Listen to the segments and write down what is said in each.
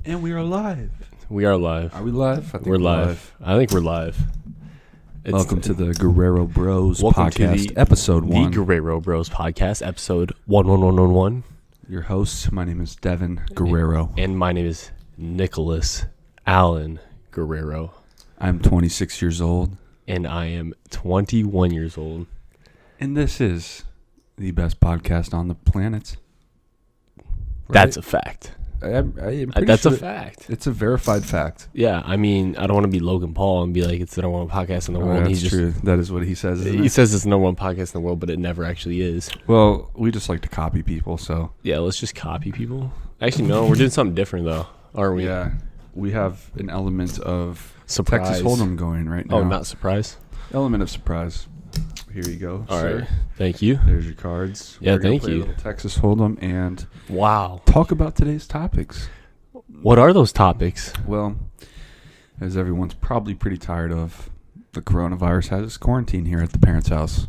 And we are live. We are live. Are we live? I think we're live. I think we're live. Welcome to the Guerrero Bros Welcome podcast, to episode 1. The Guerrero Bros podcast, episode 11111. Your host, my name is Devin Guerrero. And my name is Nicholas Allen Guerrero. I'm 26 years old. And I am 21 years old. And this is the best podcast on the planet. Right? That's a fact. That's a fact. It's a verified fact. Yeah, I mean, I don't want to be Logan Paul and be like, it's the number one podcast in the world. That's true. That is what he says. He says it's the number one podcast in the world, but it never actually is. Well, we just like to copy people, so. Yeah, let's just copy people. Actually, no, we're doing something different, though, aren't we? Yeah, we have an element of surprise. Texas Hold'em going right now. Oh, not surprise? Element of surprise. Here you go, All sir. right. Thank you. There's your cards. Yeah, We're gonna thank play you. a little Texas Hold'em and wow. talk about today's topics. What are those topics? Well, as everyone's probably pretty tired of, the coronavirus has its quarantine here at the parents' house.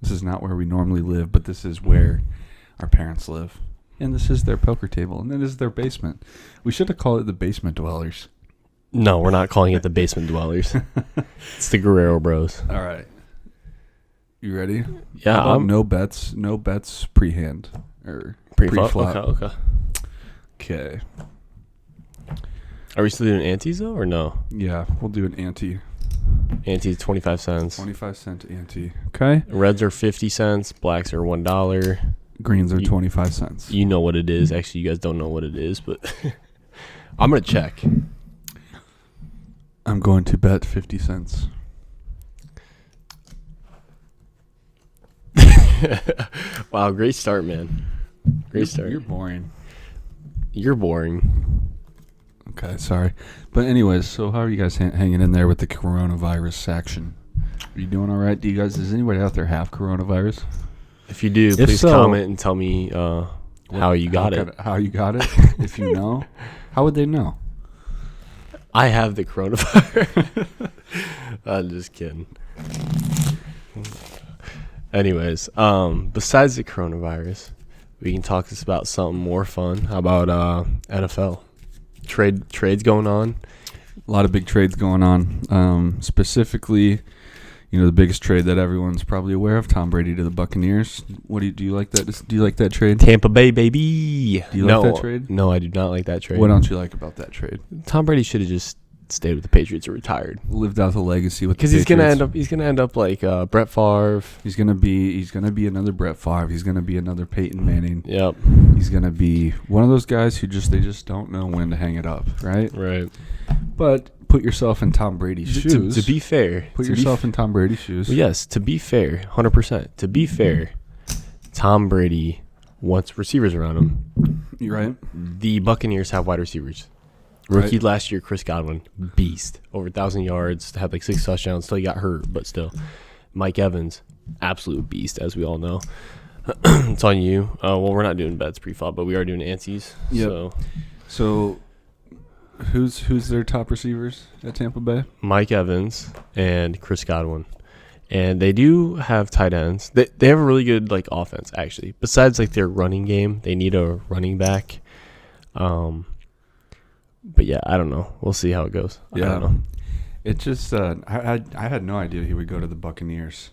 This is not where we normally live, but this is where our parents live. And this is their poker table, and it is their basement. We should have called it the basement dwellers. No, we're not calling it the basement dwellers. It's the Guerrero Bros. All right. You ready? Yeah, no bets pre-hand or pre-flop. Okay. Okay. Are we still doing antes though, or no? Yeah, we'll do an ante. Antes 25 cents. 25-cent ante. Okay. Reds are 50 cents. Blacks are $1. Greens are 25 cents. You know what it is. Actually, you guys don't know what it is, but I'm gonna check. I'm going to bet 50 cents. Wow, great start, man. Great start. You're boring. You're boring. Okay, sorry. But anyways, so how are you guys hanging in there with the coronavirus action? Are you doing all right? Does anybody out there have coronavirus? If you do, please comment and tell me how you got it. How you got it? If you know. How would they know? I have the coronavirus. I'm just kidding. Anyways, besides the coronavirus, we can talk about something more fun. How about NFL? Trades going on. A lot of big trades going on. Specifically, the biggest trade that everyone's probably aware of: Tom Brady to the Buccaneers. Do you like that? Do you like that trade? Tampa Bay, baby. Do you like that trade? No, I do not like that trade. What don't you like about that trade? Tom Brady should have just stayed with the Patriots or retired. Lived out the legacy with the Patriots. Because he's gonna end up like Brett Favre. He's gonna be another Brett Favre. He's gonna be another Peyton Manning. Yep. He's gonna be one of those guys who they just don't know when to hang it up, right? Right. But put yourself in Tom Brady's shoes. To be fair, put yourself in Tom Brady's shoes. Well, yes. To be fair, 100%. To be fair, Tom Brady wants receivers around him. You're right. The Buccaneers have wide receivers. Rookie last year, Chris Godwin, beast. Over 1,000 yards, had like 6 touchdowns, still he got hurt, but still. Mike Evans, absolute beast, as we all know. It's on you. Well, we're not doing bets pre-flop, but we are doing antes. Yep. So who's their top receivers at Tampa Bay? Mike Evans and Chris Godwin. And they do have tight ends. They have a really good offense, actually. Besides their running game, they need a running back. But yeah, I don't know. We'll see how it goes. Yeah. I don't know. It just I had no idea he would go to the Buccaneers.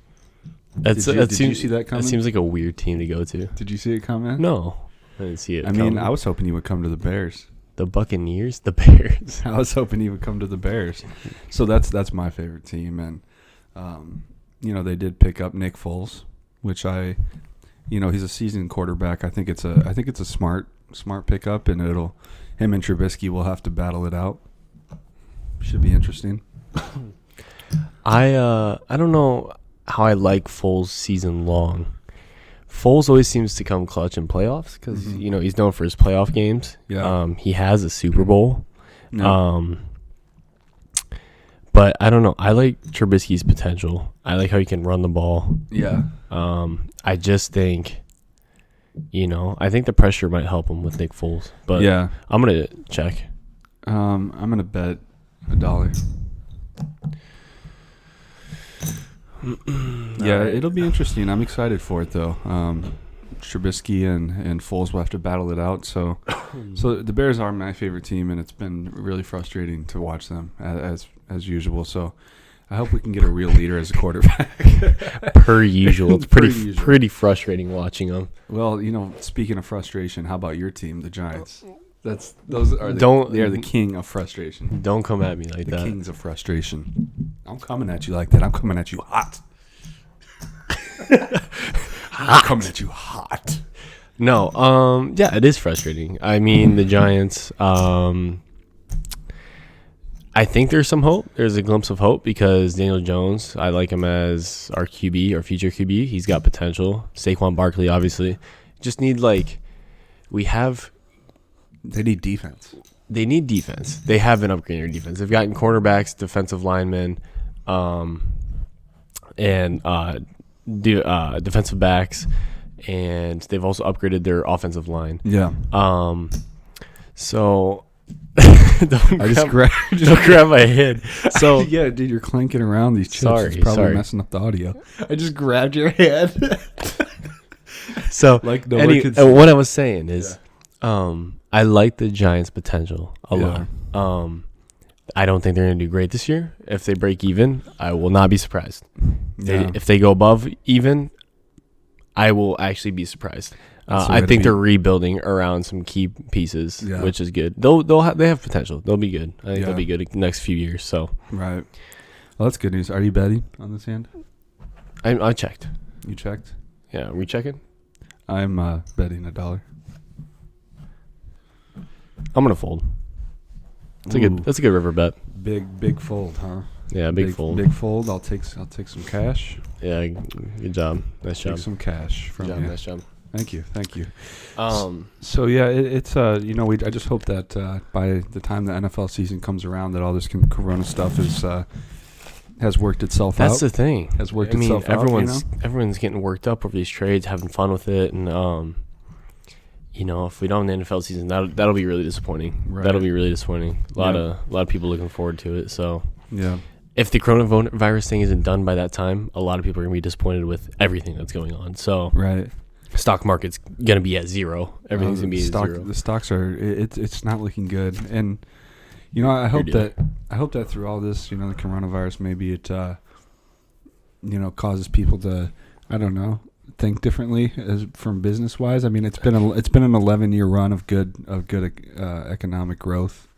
Did you see that coming? That seems like a weird team to go to. Did you see it coming? No, I didn't see it. I mean, I was hoping he would come to the Bears. The Buccaneers, the Bears. I was hoping he would come to the Bears. So that's my favorite team, and they did pick up Nick Foles, which he's a seasoned quarterback. I think it's a smart pickup, and him and Trubisky will have to battle it out. Should be interesting. I don't know how I like Foles season long. Foles always seems to come clutch in playoffs because he's known for his playoff games. Yeah. He has a Super Bowl. No. But I don't know. I like Trubisky's potential. I like how he can run the ball. Yeah. I just think, I think the pressure might help him with Nick Foles. But yeah, I'm gonna check. I'm gonna bet $1. Yeah, it'll be interesting. I'm excited for it though. Trubisky and Foles will have to battle it out. So the Bears are my favorite team, and it's been really frustrating to watch them as usual. So I hope we can get a real leader as a quarterback. Per usual. It's pretty frustrating watching them. Well, speaking of frustration, how about your team, the Giants? They are the king of frustration. Don't come at me like that. The kings of frustration. I'm coming at you like that. I'm coming at you hot. I'm coming at you hot. No, yeah, it is frustrating. I mean, the Giants, I think there's some hope. There's a glimpse of hope because Daniel Jones, I like him as our QB, our future QB. He's got potential. Saquon Barkley, obviously. Just need, they need defense. They need defense. They have been upgrading their defense. They've gotten cornerbacks, defensive linemen, and defensive backs, and they've also upgraded their offensive line. Yeah. So don't grab my head. So yeah, dude, you're clanking around these chips. It's probably messing up the audio. I just grabbed your head. So what I was saying is, I like the Giants' potential a lot. I don't think they're going to do great this year. If they break even, I will not be surprised. If they go above even, I will actually be surprised. I think they're rebuilding around some key pieces, which is good. They have potential. They'll be good. I think they'll be good in the next few years. So right. Well, that's good news. Are you betting on this hand? I checked. You checked? Yeah. Are we checking? I'm betting $1. I'm gonna fold. That's a good river bet. Big fold, huh? Yeah, big fold. Big fold. I'll take some cash. Yeah, good job. Nice job. Take some cash from you. Nice job. Thank you. So yeah, it's I just hope that by the time the NFL season comes around, that all this Corona stuff has worked itself out. That's the thing. Has worked itself out. Everyone's getting worked up over these trades, having fun with it, and if we don't have the NFL season, that'll be really disappointing. Right. That'll be really disappointing. A lot of people looking forward to it. So yeah. If the coronavirus thing isn't done by that time, a lot of people are gonna be disappointed with everything that's going on. So right. Stock market's gonna be at zero. Everything's gonna be at zero. The stocks are it's not looking good, and I hope that through all this, the coronavirus, maybe it causes people to, I don't know, think differently from business wise. I mean, it's been an 11-year run of good economic growth.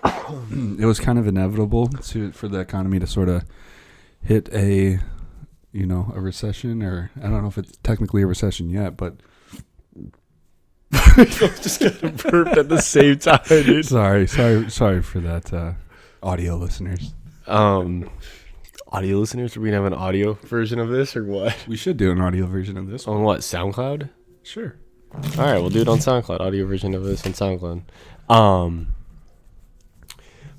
It was kind of inevitable for the economy to sort of hit a recession, or I don't know if it's technically a recession yet, but just gonna burp at the same time, dude. Sorry for that, audio listeners. Audio listeners, are we gonna have an audio version of this or what? We should do an audio version of this. On what, SoundCloud? Sure. All right, we'll do it on SoundCloud. Audio version of this on SoundCloud.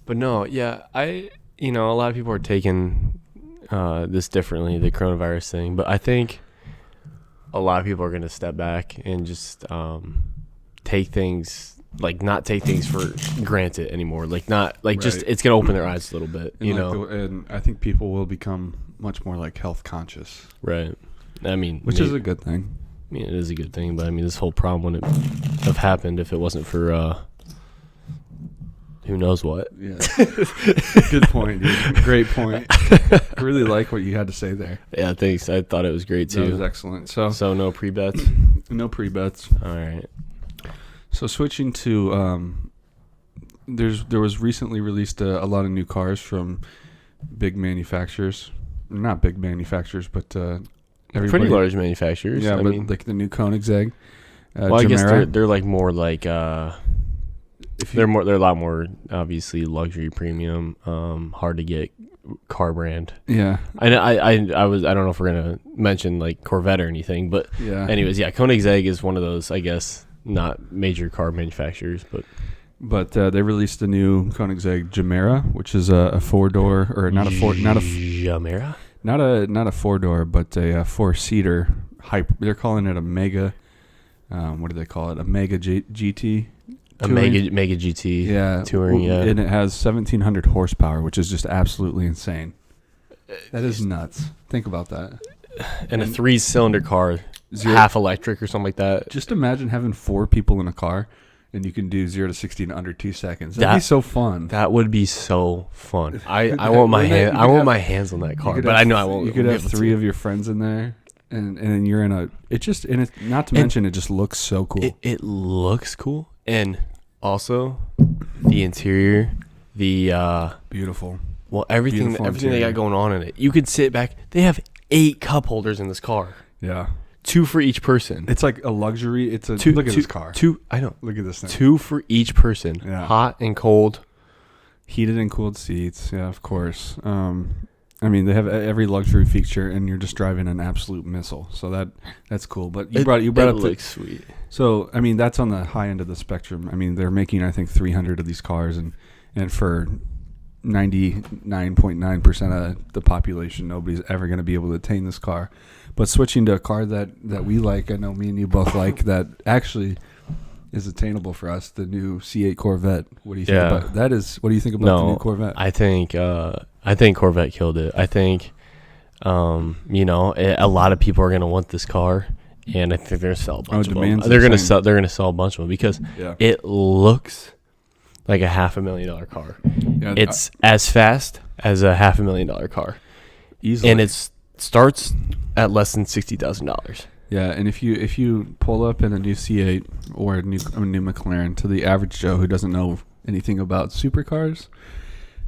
But no, yeah, a lot of people are taking this differently, the coronavirus thing, but I think a lot of people are going to step back and just take things, not take things for granted anymore. Right. Just, it's going to open their eyes a little bit, and I think people will become much more health conscious. Right. Which is a good thing. I mean, it is a good thing, but this whole problem wouldn't have happened if it wasn't for who knows what. Yeah. Good point, dude. Great point. I really like what you had to say there. Yeah, thanks. I thought it was great too. That was excellent. So no pre-bets? No pre-bets. All right. So switching to there was recently released a lot of new cars from big manufacturers. Not big manufacturers, but pretty large manufacturers. Yeah, but the new Koenigsegg. I guess they're more like they're a lot more obviously luxury premium, hard to get car brand. Yeah. I don't know if we're gonna mention Corvette or anything, but anyways, Koenigsegg is one of those, I guess, not major car manufacturers, but they released a new Koenigsegg Gemera, which is a 4-door, or not a Gemera, not a 4-door, but a 4-seater hyper. They're calling it a mega. What do they call it? A mega GT. A mega GT touring, and it has 1,700 horsepower, which is just absolutely insane. That is nuts. Think about that. And a 3-cylinder car half electric or something like that. Just imagine having 4 people in a car, and you can do 0 to 60 in under 2 seconds. That'd be so fun. That would be so fun. I want my hand. I want my hands on that car, but I know I won't. You could have 3 of your friends in there, and you're in a. It just and it's not to mention it just looks so cool. It looks cool, and also the interior, the beautiful. Well, everything they got going on in it. You could sit back. They have 8 cup holders in this car. Yeah. 2 for each person. It's like a luxury. It's a look at this car. 2. I know. Look at this thing. 2 for each person. Yeah. Hot and cold. Heated and cooled seats. Yeah, of course. I mean, they have every luxury feature, and you're just driving an absolute missile. So that's cool. But you brought up. It looks sweet. So I mean, that's on the high end of the spectrum. I mean, they're making I think 300 of these cars, and for 99.9% of the population, nobody's ever going to be able to attain this car. But switching to a car that we like, I know me and you both like, that actually is attainable for us, the new C8 Corvette. What do you think about that? What do you think about the new Corvette? I think Corvette killed it. I think a lot of people are going to want this car, and I think they're going to sell a bunch of them. They're going to sell a bunch of them because it looks like a $500,000 car. Yeah, it's as fast as a $500,000 car, easily, and it starts at less than $60,000. Yeah, and if you pull up in a new C8 or a new McLaren, to the average Joe who doesn't know anything about supercars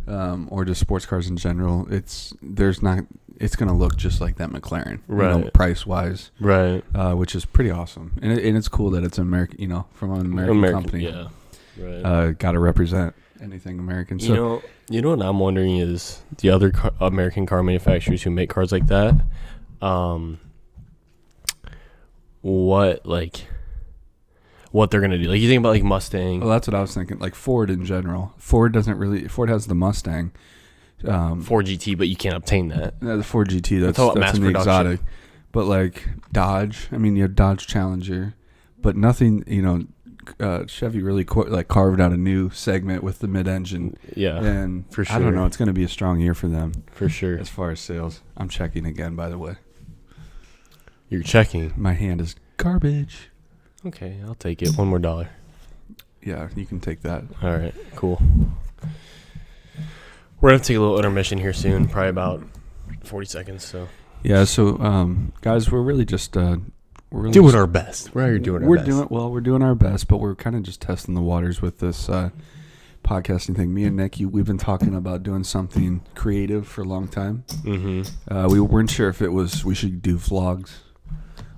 or just sports cars in general, it's going to look just like that McLaren, right? Price wise, right? Which is pretty awesome, and it's cool that it's American, from an American company. Yeah. Right. Got to represent anything American. So you know what I'm wondering is the other American car manufacturers who make cars like that, what they're gonna do? Like, you think about like Mustang. Well, that's what I was thinking. Like Ford in general. Ford has the Mustang, Ford GT, but you can't obtain that. Yeah, the Ford GT. That's in the exotic. But like Dodge, I mean, you have Dodge Challenger, but nothing. Chevy really carved out a new segment with the mid-engine. Yeah, and for sure. I don't know. It's going to be a strong year for them, for sure. As far as sales, I'm checking again. By the way, you're checking. My hand is garbage. Okay, I'll take it. $1 more. Yeah, you can take that. All right, cool. We're gonna take a little intermission here soon, probably about 40 seconds. So yeah, guys, we're really just. We're doing our best. We're doing our best. We're doing our best, but we're kind of just testing the waters with this podcasting thing. Me and Nick, we've been talking about doing something creative for a long time. Mm-hmm. We weren't sure if we should do vlogs.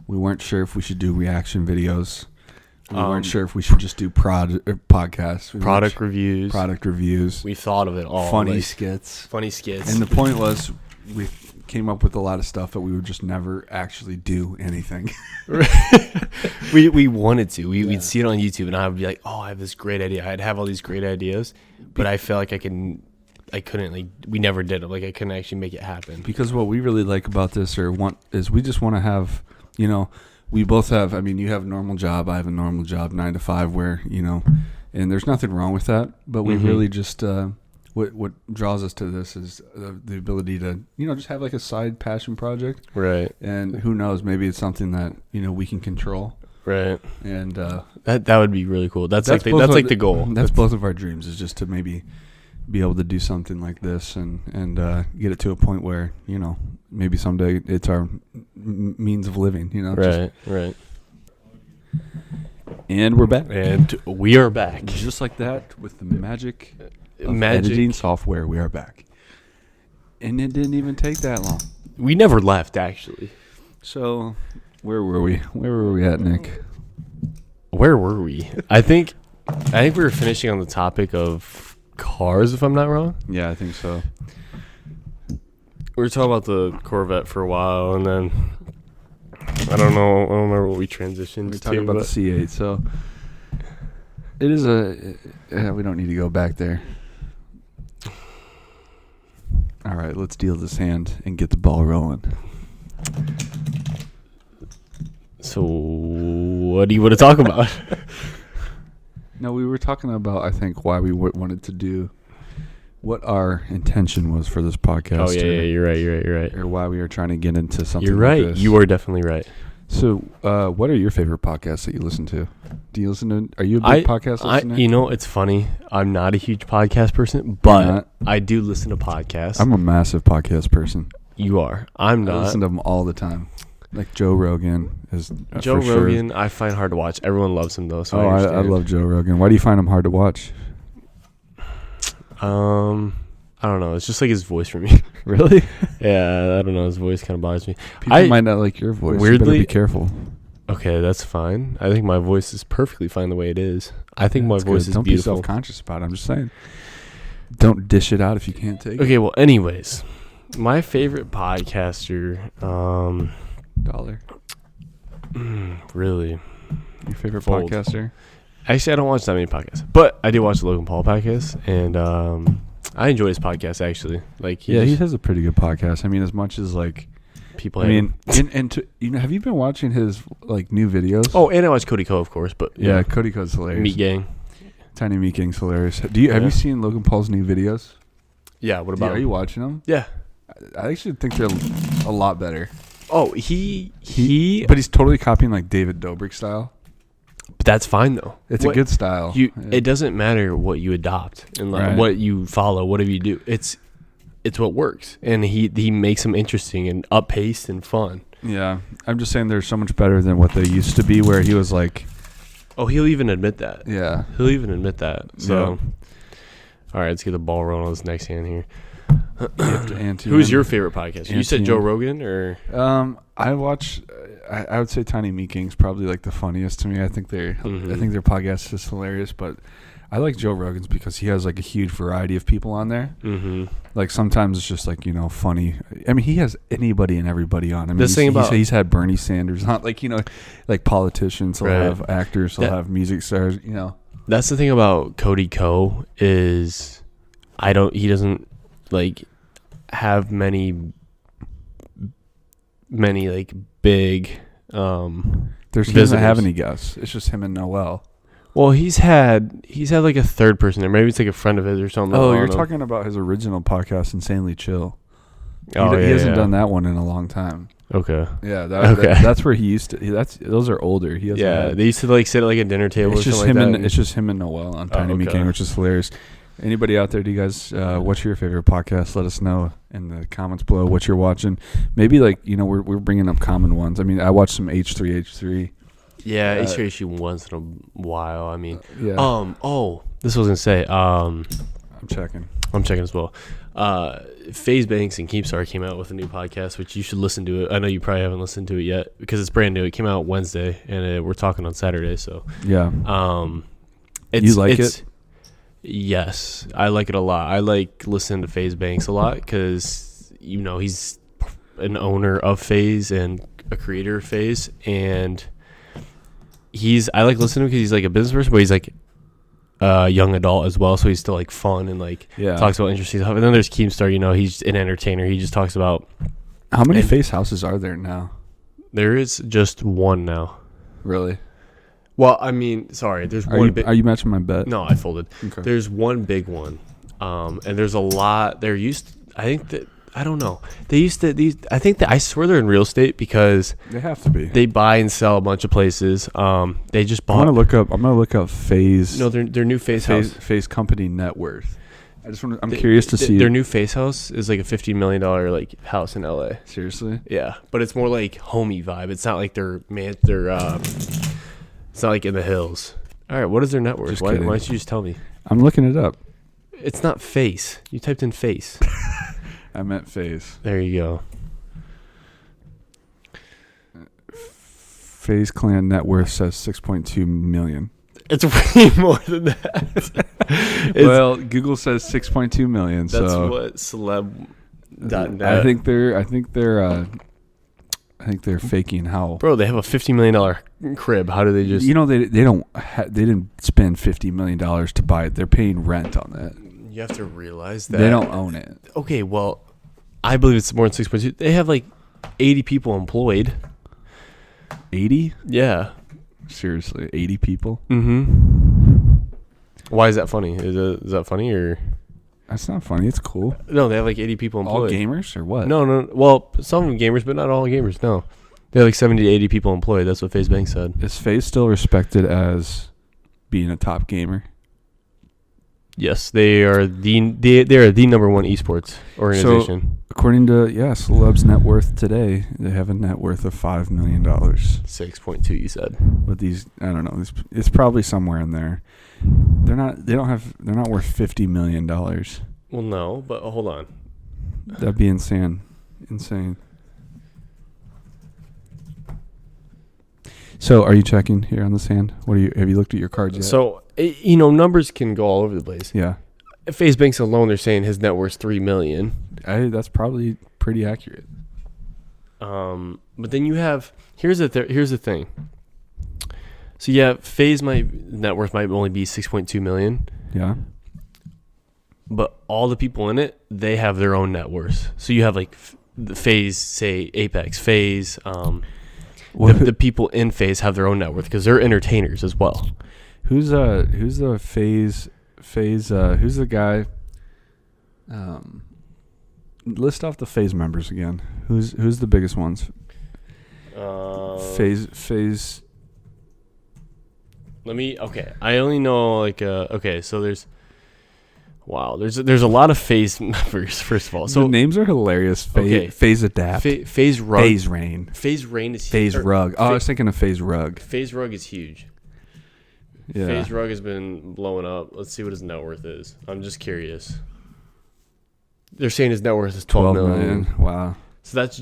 We weren't sure if we should do reaction videos. We weren't sure if we should just do podcasts. Product reviews. We thought of it all. Funny skits. And the point was, we came up with a lot of stuff that we would just never actually do anything. we wanted to. We'd see it on YouTube, and I would be like, "Oh, I have this great idea." I'd have all these great ideas, but I felt like I couldn't. Like, we never did it. Like, I couldn't actually make it happen. Because what we really like about this, is we just want to have, we both have. I mean, you have a normal job. I have a normal job, 9 to 5, where and there's nothing wrong with that. But we really just. What draws us to this is the ability to just have like a side passion project, right? And who knows, maybe it's something that we can control, right? And that would be really cool. That's like the goal. That's both of our dreams, is just to maybe be able to do something like this and get it to a point where maybe someday it's our means of living. Right. And we're back. And we are back, just like that, with the magic. Editing software, we are back. And it didn't even take that long. We never left, actually. So, where were we? Where were we at, Nick? Where were we? I think we were finishing on the topic of cars, if I'm not wrong. Yeah, I think so. We were talking about the Corvette for a while, and then I don't remember what we transitioned to. We're talking about the C8, so it is we don't need to go back there. All right, let's deal this hand and get the ball rolling. So, what do you want to talk about? No, we were talking about, I think, why we wanted to do, what our intention was for this podcast. Oh, yeah, you're right. Or why we were trying to get into something You're right. like this. You are definitely right. So, what are your favorite podcasts that you listen to? Do you listen to? Are you a big podcast listener? You know, it's funny. I'm not a huge podcast person, but I do listen to podcasts. I'm a massive podcast person. You are. I'm not. I listen to them all the time. Like Joe Rogan is. Joe Rogan, sure. I find hard to watch. Everyone loves him though. So I love Joe Rogan. Why do you find him hard to watch? I don't know. It's just like his voice for me. Really? Yeah, I don't know. His voice kind of bothers me. People might not like your voice. Weirdly, you better be careful. Okay, that's fine. I think my voice is perfectly fine the way it is. I think my voice is Don't beautiful. Don't be self-conscious about it. I'm just saying. Don't dish it out if you can't take it. Okay, well, anyways, my favorite podcaster, Dollar. Really? Your favorite Fold. podcaster? Actually, I don't watch that many podcasts, but I do watch the Logan Paul podcast, and I enjoy his podcast actually. Like, he has a pretty good podcast. I mean, as much as like people. I mean, have you been watching his like new videos? Oh, and I watch Cody Co, of course, but yeah, Cody Co's hilarious. Meat Gang, Tiny Meat Gang's hilarious. Have you seen Logan Paul's new videos? Yeah. What about? Are you watching them? Yeah. I actually think they're a lot better. Oh, but he's totally copying like David Dobrik style. But that's fine though. It's a good style. It doesn't matter what you adopt and like what you follow, whatever you do. It's what works, and he makes them interesting and up-paced and fun. Yeah, I'm just saying they're so much better than what they used to be, where he was like, oh, he'll even admit that. Yeah, he'll even admit that. So, all right, let's get the ball rolling on this next hand here. Who's your favorite podcast? You said Joe Rogan, or I watch. I would say Tiny Meat Gang's probably like the funniest to me. I think their podcast is hilarious, but I like Joe Rogan's because he has like a huge variety of people on there. Mm-hmm. Like sometimes it's just like funny. I mean, he has anybody and everybody on. I mean, he's had Bernie Sanders on, like like politicians. He'll have actors. He'll have music stars. That's the thing about Cody Co is he doesn't like have many like big he doesn't have any guests. It's just him and Noel. Well, he's had like a third person there. Maybe it's like a friend of his or something. Oh, you're talking about his original podcast, Insanely Chill. He hasn't done that one in a long time. Okay. Yeah, that's where he used to. Those are older. They used to like sit at like a dinner table. It's just him and it's just him and Noel on Tiny Meat Gang, which is hilarious. Anybody out there, do you guys, what's your favorite podcast? Let us know in the comments below what you're watching. Maybe like, we're bringing up common ones. I mean, I watched some H3H3. Yeah, H3H3 once in a while. I mean, this was going to say, I'm checking as well. Faze Banks and Keepstar came out with a new podcast, which you should listen to it. I know you probably haven't listened to it yet because it's brand new. It came out Wednesday, and we're talking on Saturday. So yeah, you like it? Yes, I like it a lot. I like listening to Faze Banks a lot because he's an owner of Faze and a creator of Faze, and I like listening to him because he's like a business person, but he's like a young adult as well, so he's still like fun and like talks about interesting stuff. And then there's Keemstar, he's an entertainer. He just talks about how many Faze houses are there now? There is just one now. Really? Well, I mean, sorry. There's one. Are you matching my bet? No, I folded. Okay. There's one big one, and there's a lot. I don't know. They used to I swear they're in real estate because they have to be. They buy and sell a bunch of places. They just bought. I'm gonna look up Faze. No, their new house. Faze company net worth. I'm curious to see. Their new Faze house is like a $50 million like house in LA. Seriously? Yeah, but it's more like homey vibe. It's not like it's not like in the hills. All right, what is their net worth? Why don't you just tell me? I'm looking it up. It's not Face. You typed in Face. I meant Faze. There you go. Faze Clan net worth says 6.2 million. It's way more than that. Well, Google says 6.2 million. That's what celeb.net. I think they're faking how. Bro, they have a $50 million crib. How do they just? They didn't spend $50 million to buy it. They're paying rent on that. You have to realize that they don't own it. Okay, well, I believe it's more than 6.2. They have like 80 people employed. 80? Yeah. Seriously, 80 people? Mm-hmm. Why is that funny? Is that funny or? That's not funny. It's cool. No, they have like 80 people employed. All gamers or what? No. Well, some gamers, but not all gamers. No, They have like 70 to 80 people employed. That's what FaZe Bank said. Is Faze still respected as being a top gamer? Yes, they are the number one esports organization. According to Celeb's net worth today, they have a net worth of $5 million. 6.2, you said. But these, I don't know. It's probably somewhere in there. They're not worth $50 million. Well, no, but hold on. That'd be insane. So, are you checking here on this hand? Have you looked at your cards yet? So, numbers can go all over the place. Yeah. FaZe Bank's alone, they're saying his net worth's $3 million. That's probably pretty accurate. But then you have here's the thing. So yeah, FaZe net worth might only be 6.2 million. Yeah. But all the people in it, they have their own net worth. So you have like the FaZe, say Apex, FaZe. The people in FaZe have their own net worth because they're entertainers as well. Who's the FaZe? Who's the guy? List off the FaZe members again. Who's the biggest ones? FaZe. Okay. I only know so there's a lot of FaZe members. First of all, so the names are hilarious. FaZe Adapt, FaZe Rug, FaZe Rain, FaZe Rain is FaZe Rug. I was thinking of FaZe Rug. FaZe Rug is huge. Yeah. FaZe Rug has been blowing up. Let's see what his net worth is. I'm just curious. They're saying his net worth is 12 million. Wow. So that's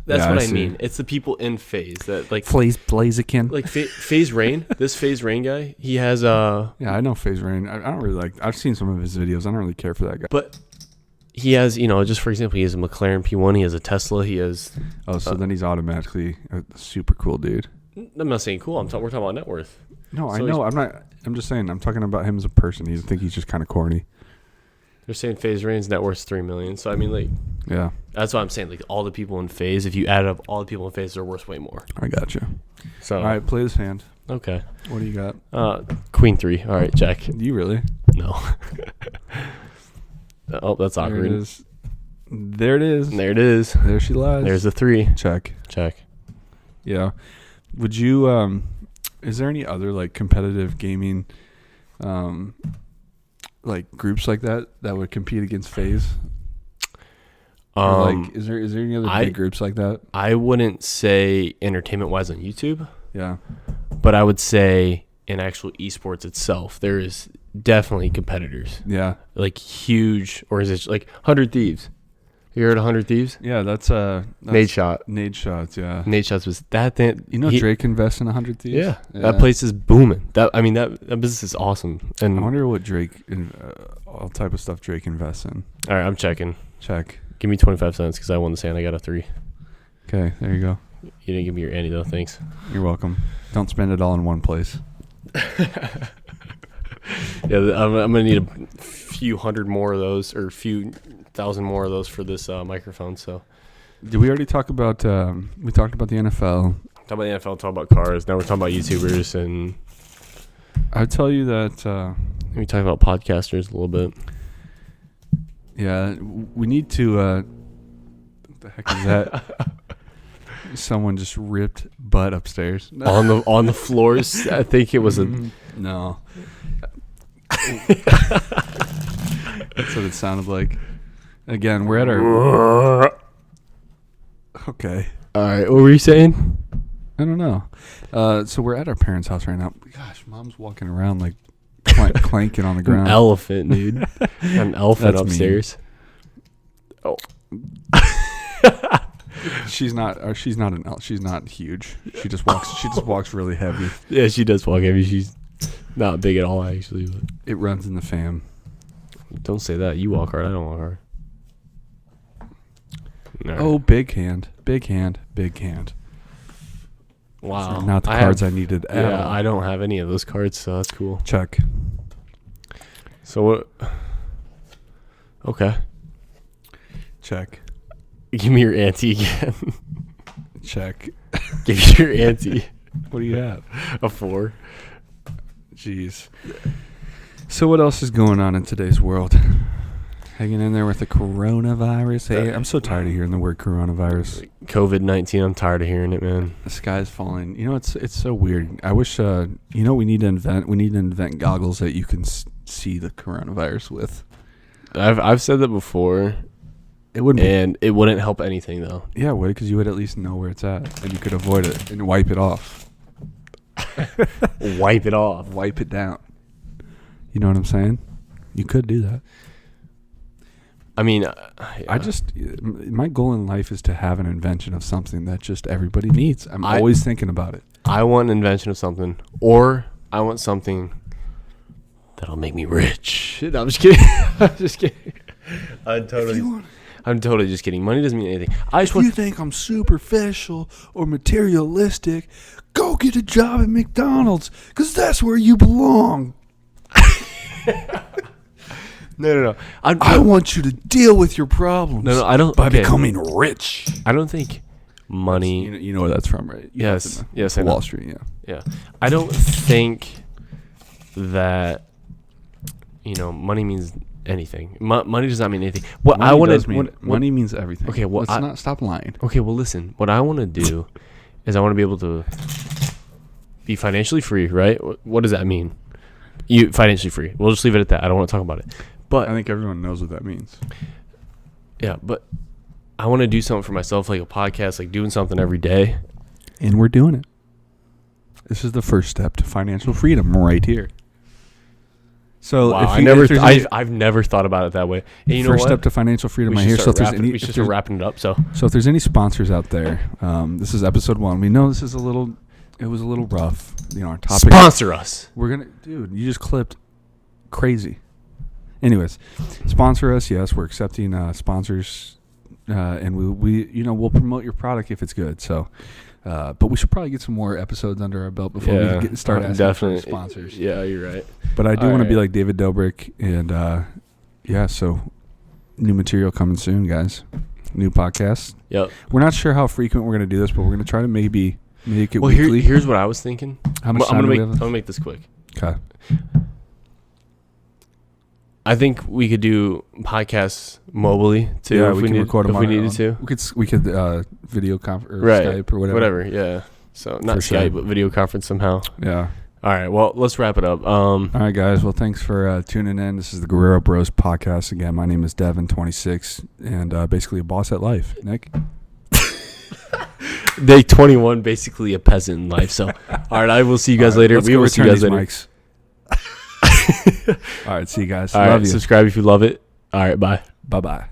what I mean. It's the people in FaZe that like Blaziken. Like FaZe Rain. This FaZe Rain guy, he has Yeah, I know FaZe Rain. I don't really like. I've seen some of his videos. I don't really care for that guy. But he has, just for example, he has a McLaren P1. He has a Tesla. He has. Oh, so then he's automatically a super cool dude. I'm not saying cool. We're talking about net worth. No, I know. I'm not. I'm just saying. I'm talking about him as a person. I think he's just kind of corny. They're saying FaZe Rain's net worth $3 million. So I mean, like, yeah, that's what I'm saying. Like, all the people in FaZe, if you add up all the people in FaZe, they're worth way more. I got you. So all right, play this hand. Okay. What do you got? Queen 3. All right, check. You really? No. Oh, that's awkward. There it is. There it is. There she lies. There's a 3. Check. Yeah. Would you? Is there any other like competitive gaming, like groups like that would compete against FaZe? Is there any other big groups like that? I wouldn't say entertainment wise on YouTube. Yeah. But I would say in actual esports itself, there is definitely competitors. Yeah. Like huge organizations, like 100 Thieves. You heard of 100 Thieves? Yeah, that's Nade Shot. Nade Shots, yeah. Nade Shots was that thing. Drake invests in 100 Thieves? Yeah. That place is booming. That business is awesome. And I wonder what all type of stuff Drake invests in. All right, I'm checking. Check. Give me 25 cents because I won this hand. I got a 3. Okay, there you go. You didn't give me your ante though. Thanks. You're welcome. Don't spend it all in one place. Yeah, I'm gonna need a few hundred more of those, or a few thousand more of those for this microphone. So, did we already talk about? We talked about the NFL. Talk about the NFL. Talk about cars. Now we're talking about YouTubers, and I'd tell you that we talk about podcasters a little bit. Yeah, we need to. What the heck is that? Someone just ripped butt upstairs on the floors. I think it was a no. That's what it sounded like. Again, we're at our. Okay. All right. What were you saying? I don't know. So we're at our parents' house right now. Gosh, Mom's walking around like clanking on the ground. An elephant, dude. An elephant That's upstairs. Mean. Oh. She's not huge. She just walks really heavy. Yeah, she does walk heavy. She's not big at all, actually. But it runs in the fam. Don't say that. You walk hard. I don't walk hard. Right. Oh, big hand. Wow. So not the cards I needed at all. I don't have any of those cards, so that's cool. Check. So what? Okay. Check. Give me your ante again. Check. Give me your ante. What do you have? A 4. Jeez. So what else is going on in today's world? Hanging in there with the coronavirus. Hey, I'm so tired of hearing the word coronavirus. COVID-19. I'm tired of hearing it, man. The sky's falling. You know, it's so weird. I wish. You know, we need to invent goggles that you can see the coronavirus with. I've said that before. It wouldn't, and it wouldn't help anything though. Yeah, would, because you would at least know where it's at, and you could avoid it and wipe it off. Wipe it off. Wipe it down. You know what I'm saying? You could do that. I mean, my goal in life is to have an invention of something that just everybody needs. I'm always thinking about it. I want an invention of something, or I want something that'll make me rich. No, I'm just kidding. I'm just kidding. I'm totally just kidding. Money doesn't mean anything. If you think I'm superficial or materialistic, go get a job at McDonald's, because that's where you belong. No. I want you to deal with your problems. No, I don't. By becoming rich. I don't think money. You know where that's from, right? Yes, I know. Wall Street, yeah. I don't think that money means anything. Money does not mean anything. What money I want money means everything. Okay, well, let's not stop lying. Okay, well, listen. What I want to do is I want to be able to be financially free. Right? What does that mean? You financially free. We'll just leave it at that. I don't want to talk about it. But I think everyone knows what that means. Yeah, but I want to do something for myself, like a podcast, like doing something every day. And we're doing it. This is the first step to financial freedom right here. So wow, I've never thought about it that way. And you know first step to financial freedom right here. We should start wrapping it up. So if there's any sponsors out there, this is episode 1. We know this is it was a little rough. Our topic. Sponsor us. Dude, you just clipped crazy. Anyways, sponsor us. Yes, we're accepting sponsors, and we'll promote your product if it's good. So, but we should probably get some more episodes under our belt before we start asking for sponsors. Yeah, you're right. But I do want to be like David Dobrik, and so new material coming soon, guys. New podcast. Yep. We're not sure how frequent we're going to do this, but we're going to try to maybe make it weekly. Here's what I was thinking. How much time do we have? I'm gonna make this quick. Okay. I think we could do podcasts mobilely too. Yeah, we can record them if we needed to. We could video conference or Skype or whatever. Whatever, yeah. So not Skype, but video conference somehow. Yeah. All right. Well, let's wrap it up. All right, guys. Well, thanks for tuning in. This is the Guerrero Bros podcast. Again, my name is Devin, 26, and basically a boss at life. Nick. Day 21, basically a peasant in life. So, all right. I will see you guys later. We will see you guys later. Mics. All right. See you guys. Love you. Subscribe if you love it. All right. Bye. Bye-bye.